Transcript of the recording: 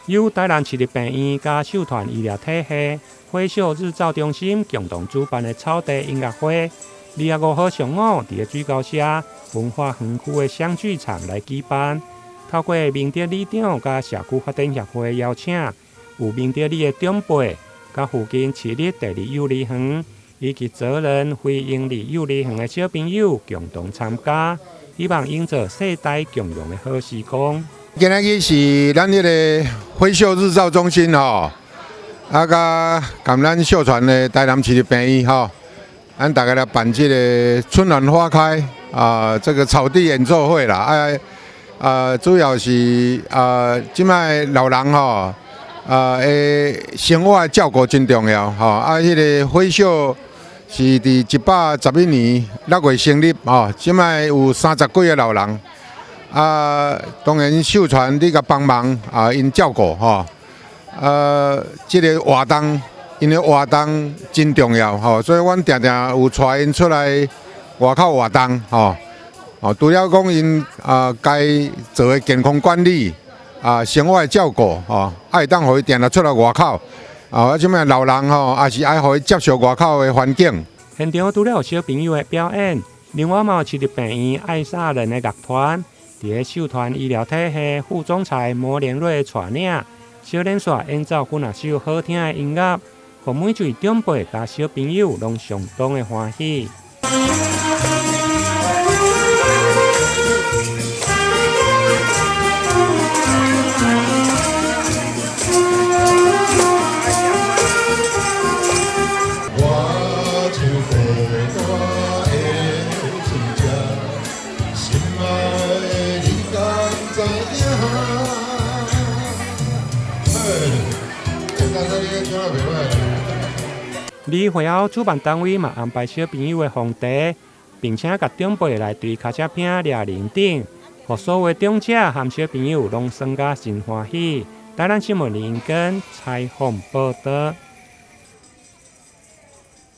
由台南市立病院甲秀传医疗体系火烧日照中心共同主办的草地音乐会，2月5号上午伫水高社文化园区的相剧场来举办。透过明德里长甲社区发展协会邀请，有明德里的长辈、甲附近市立第2幼儿园以及责任非营利幼儿园的小朋友共同参加，希望营造世代共融的好时光。今仔日是咱迄个火烧日照中心吼，甲咱秀传的台南市立病院吼，咱大家来办这个春暖花开这个草地演奏会啦。主要是即摆老人吼生活照顾真重要吼。迄个火烧是伫111年6月成立吼，即摆有30几个老人。当然秀传你甲帮忙因照顾吼。这个活动，因为活动真重要吼，所以阮常常有带因出来外口活动吼。除了讲因该做的健康管理生活的照顾吼，会当互伊定定出来外口即摆老人吼，也是爱互伊接受外口的环境。现场除了有小朋友的表演，另外嘛有市立病院爱煞人的乐团，伫个秀传医疗体系副总裁摩连瑞带领，小练煞演奏几啊首好听的音乐，互每一位长辈甲小朋友拢相当的欢喜。李会后主办单位嘛安排小朋友的放茶，并且甲长辈来对卡车片抓认定，互所有长者和小朋友拢参加真欢喜。台南新闻林根采访报道。